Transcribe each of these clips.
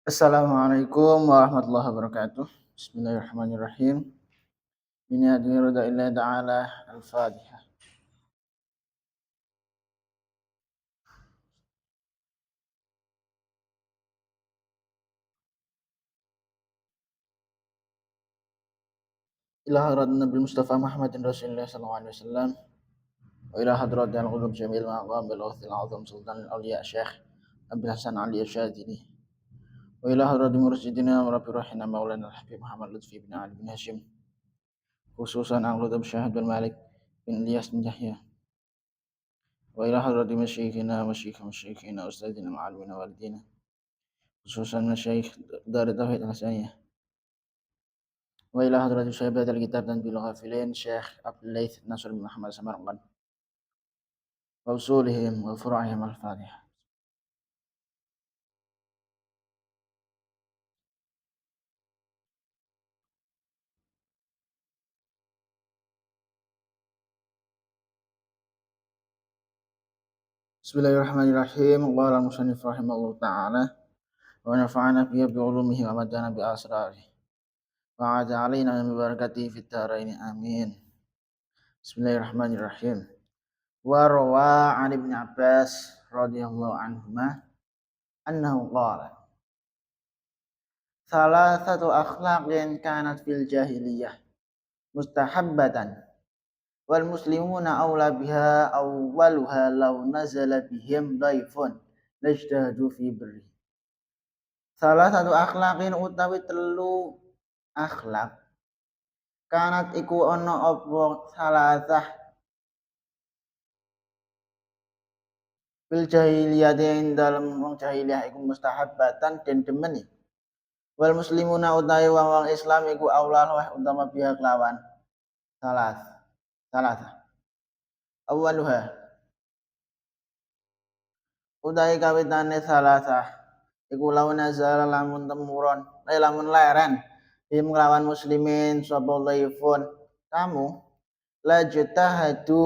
Assalamualaikum warahmatullahi wabarakatuh. Bismillahirrahmanirrahim. Ini adalah rida Allah Ta'ala al-Fatihah. Ila hadrat Nabi Mustafa Muhammadin Rasulullah sallallahu alaihi wasallam. Wa ila hadrat al-qulub jamil maqam bil awthil azam sultan al-awliya Syekh Abdul Hasan Ali Asyadili. Wa ila hadrat mursyidina wa rabbi rahina maulana al-habib Muhammad Lutfi bin Ali bin Hashim. Khususan al-qulub Syekh Abdul Malik bin Ilyas bin Yahya. Wa ila hadrat masyikhina ustadzina ma'alwina walidina. Khususan masyayikh Dar Tauhid Al-Hasaniyah. Wa ila hadrati syahibat al-kitab dan bil ghafilin Syekh Abdul Laith Nasr bin Muhammad Samarqand wa usulihim wa furu'ihim al-Fatihah. Bismillahirrahmanirrahim. Qala al-musannif rahimahullahu ta'ala wa nafa'ana bihi bi ulumihi wa madana bi asrarihi wa 'ada 'alaina min barakatihi fid dharain amin. Bismillahirrahmanirrahim. Wa rawa 'an Ibnu Abbas radhiyallahu anhuma annahu qala Salasatu akhlaqin kanat fil jahiliyah mustahabbatan wal muslimuna aula biha awwaluha law nazala bihim dhaifun lajdahadu fi birri. Salah satu akhlaqin utawi telu akhlak kanat iku ana apa salasah fil jahiliyah ing dalem wong jahiliyah iku mustahabbatan den demeni. Wal muslimuna utawi wong Islam iku aula luwih utama pihak lawan salah awaluha utawi kawitane salasah iku lawan nazala lamun temuron lamun leren bim lawan muslimin sapa laifun kamu lajtahadu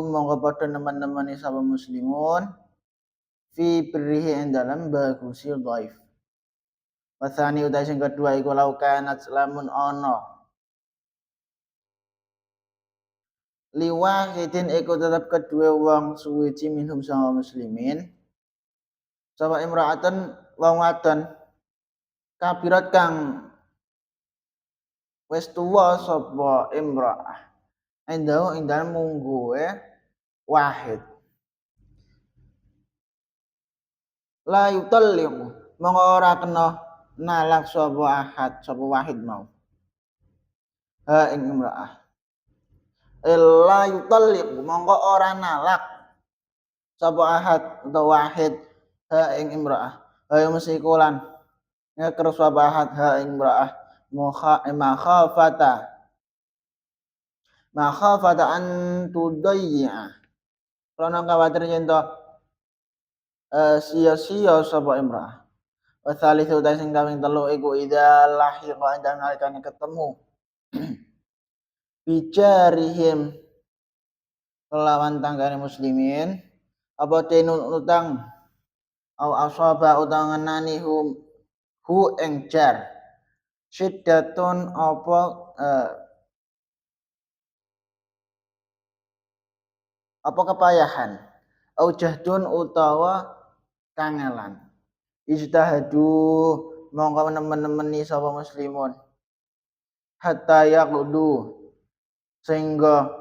monggo padha nemen-nemeni sapa muslimun fi birrihi ing dalem bagusi dhaif. Wasani utai sing kedua iku laukanat lamun ana liwahidin iku tetep kedua wong suwiji minhum sama muslimin sapa imra'atan wong wadon kabirat kang wis tuwa sapa imra'ah endau ing dalem mungguhe wahid la yutalliq monggo ora kena nalak sapa ahad sapa wahid mau ha ing imra'ah la yutalliq monggo ora nalak sapa ahad atau wahid ha ing imra'ah ayo mesti kulan ngeker sapa ahad ha ing imra'ah makhafata an tudayya karena khawatir yen to sia-sia sapa imra'ah. Wa tsalitsu ta sing kaping 3 iku idza lahiqa ing nalikane ketemu bijarihim kelawan tanggane muslimin apa tenun utang au asaba utang ngenani hu ing jar syiddatun apa kepayahan au jahdun utawa kangelan ijtahadu mongko nemen-nemeni sapa muslimun hatta yaqdu sehingga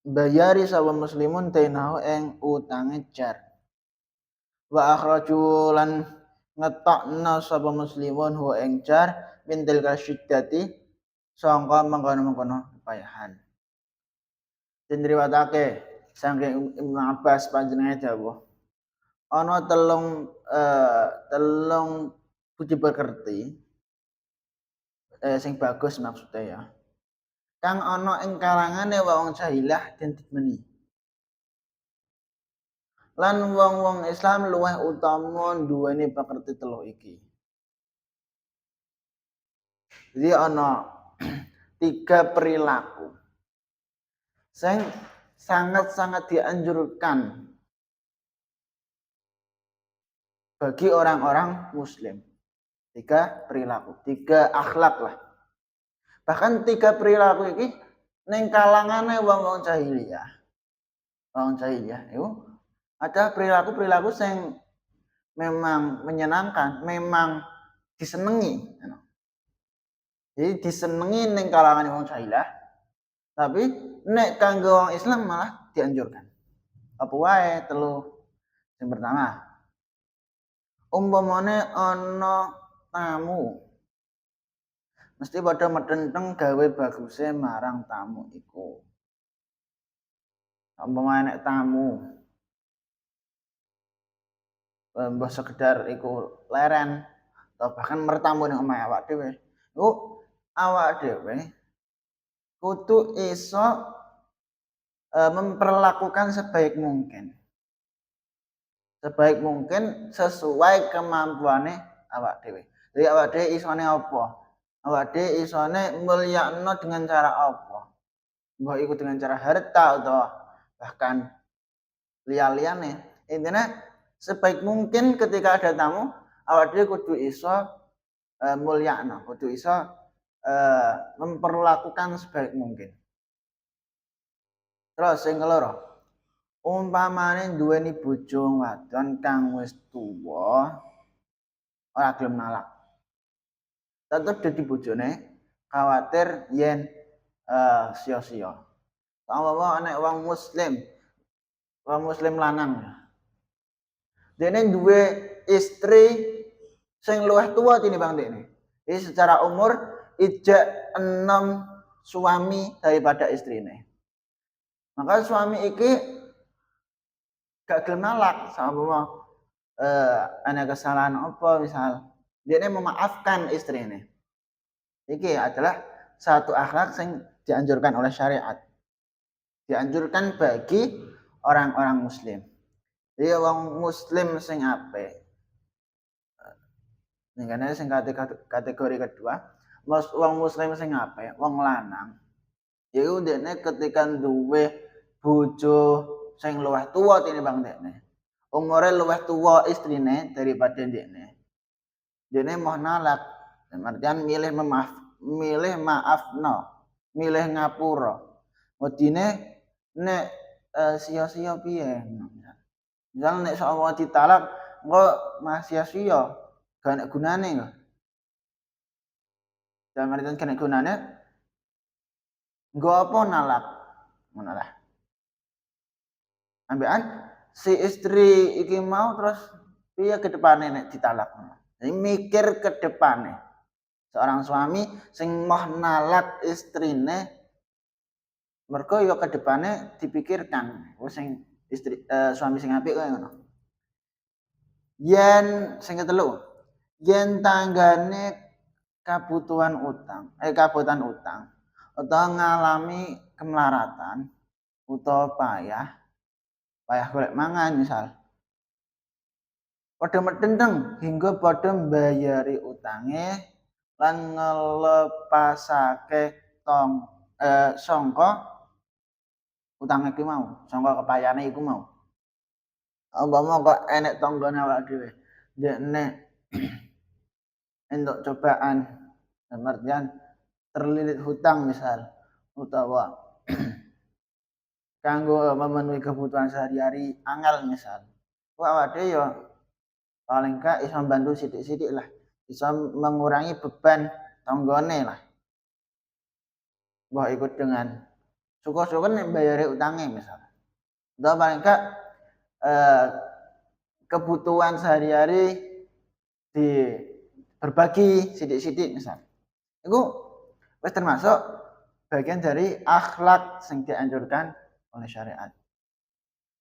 bayari sapa muslimun tainahu ing utange jar wa akhraju lan ngetokna sapa muslimun hu ing jar min tilka syiddati sangka mengkono-mengkono kepayahan. Den riwayatake saking Ibnu Abbas panjenengane dawuh ana telung budi pekerti sing bagus maksudnya ya kang ana ing kalangane wong jahilah den dimeni lan wong-wong Islam luwih utama duweni pekerti telu iki. Jadi ana 3 perilaku sing sangat-sangat dianjurkan bagi orang-orang muslim. 3 perilaku, 3 akhlak lah. Bahkan 3 perilaku iki ning kalangane wong-wong jahiliyah. Wong jahiliyah itu ada perilaku-perilaku yang memang menyenangkan, memang disenengi. Jadi disenengi ning kalangan wong jahiliyah, tapi nek kanggo wong Islam malah dianjurkan. Apa wae telu. Yang pertama, umpamane ana tamu mesti pada medenteng gawe baguse marang tamu iku. Umpamane nek tamu mbah sekedar iku leren atau bahkan mertamu ning omahe awak dhewe. Iku awak dhewe kudu iso memperlakukan sebaik mungkin. Sebaik mungkin sesuai kemampuane awak dhewe. Jadi awak dhewe isone apa? Awak dhewe isone mulyakno dengan cara apa? Mbah iku dengan cara harta atau bahkan liya-liyane. Intine sebaik mungkin ketika ada tamu, awak dhewe kudu iso mulyakno, kudu iso memperlakukan sebaik mungkin. Terus sing keloro, umpamane duweni bojo wadon kang wis tuwa ora gelem nalak. Tetep dadi bojone khawatir yen sia-sia. Sama nek wong muslim lanang. Dene duwe istri sing luwih tuwa tinimbang dekne. Jadi secara umur ijek 6 suami daripada istrine. Maka suami iki gak gelem nalak sama ana kesalahan apa misal dia memaafkan istrine. Iki adalah satu akhlak yang dianjurkan oleh syariat. Dianjurkan bagi orang-orang muslim. Jadi wong muslim sing apik. Ning sing kategori kedua, wong muslim sing apik, wong lanang. Iku dekne ketika duwe bojo sing luwih tuwa tinimbang dekne. Umure luwih tuwa istrine daripada dekne. Dekne mau nalak, artian milih maafno, milih ngapura. Wedine nek sia-sia piye? Misal nek sawang ditalak engko mah sia-sia, gak ana gunane kok. Dalam artian gak ana gunane nggo apa nalak? Ngono lah. Ambekan si istri iki mau terus piye ke depane nek ditalak. Jadi mikir ke depane. Seorang suami sing mau nalak istrine mergo ya ke depane dipikirkan. Sing istri suami sing apik kaya ngono. Yen sing ketelu, yen tanggane kabutuhan utang atau ngalami kemelaratan utawa payah golek mangan misal. Padha medenteng hingga padha mbayari utange lan ngelepasake sangka utang iku mau, sangka kepayane iku mau. Umpama kok enek tanggane awake dhewe, ndekne entuk cobaan, artian terlilit hutang misal utawa kanggo memenuhi kebutuhan sehari-hari angel misal. Awake dhewe ya paling gak iso bantu sithik-sithik lah, bisa mengurangi beban tanggane lah. Mbah ikut dengan syukur-syukur nek bayare utange misal. Atau paling gak kebutuhan sehari-hari berbagi sithik-sithik misal. Iku wis termasuk bagian dari akhlak sing dianjurkan oleh syariat.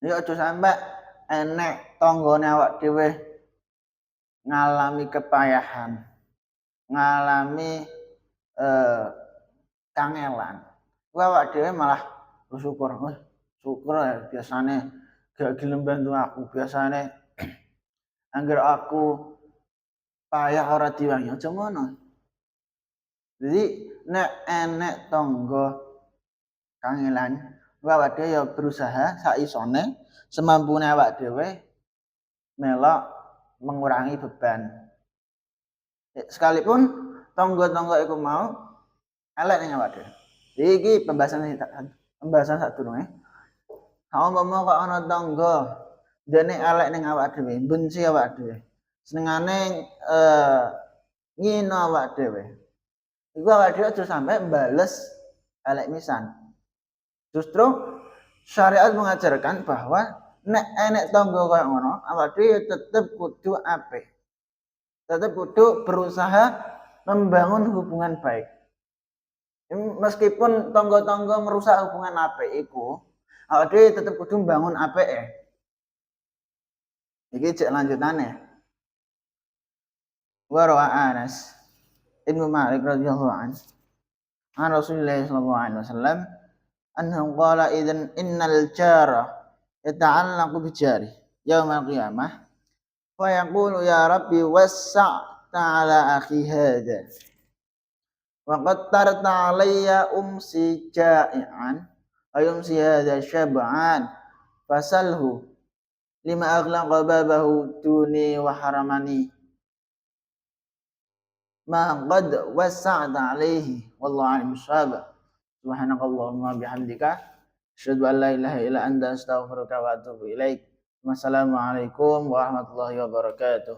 Jadi aja sampai enek tanggane awak dhewe ngalami kepayahan, ngalami kangelan. Kuwi awak dhewe malah bersyukur, syukur ya biasane gak gelem bantu aku, biasane angger aku payah ora diwangi, aja ngono. Jadi nek enek tangga kangelan, awak dhewe ya berusaha sak isone semampune awak dhewe melok mengurangi beban. Sekalipun tangga-tangga iku mau elek ning awak dhewe. Iki pembahasan sadurunge. Umpama kok ana tangga dene elek ning awak dhewe, benci awak dhewe. Senengane ngino awak dhewe. Iku awak dhewe aja sampe bales elek misan. Justru syariat mengajarkan bahwa nek enek tangga kaya ngono, awak dhewe tetep kudu apik. Tetep kudu berusaha membangun hubungan baik. Meskipun tangga-tangga merusak hubungan apik iku, awak dhewe tetep kudu mbangun apike. Iki cek lanjutane. Wa rawa Anas Ibnu Malik radhiyallahu anhu an Rasulullah sallallahu alaihi wasallam annahu qala idzan innal jara yata'allaqu bi jari yaumal qiyamah wa yaqulu ya rabbi wassa' ta'ala akhi hadha wa qad tarta alayya umsi ja'ian ayumsi hadha syab'an fasalhu lima aghlaqa babahu duni wa haramani ma qad wassa'ta alaihi wallahu a'lam bissawab. Subhanakallahumma bihamdika asyhadu an la ilaha illa anta astaghfiruka wa atubu ilaik. Wassalamualaikum warahmatullahi wabarakatuh.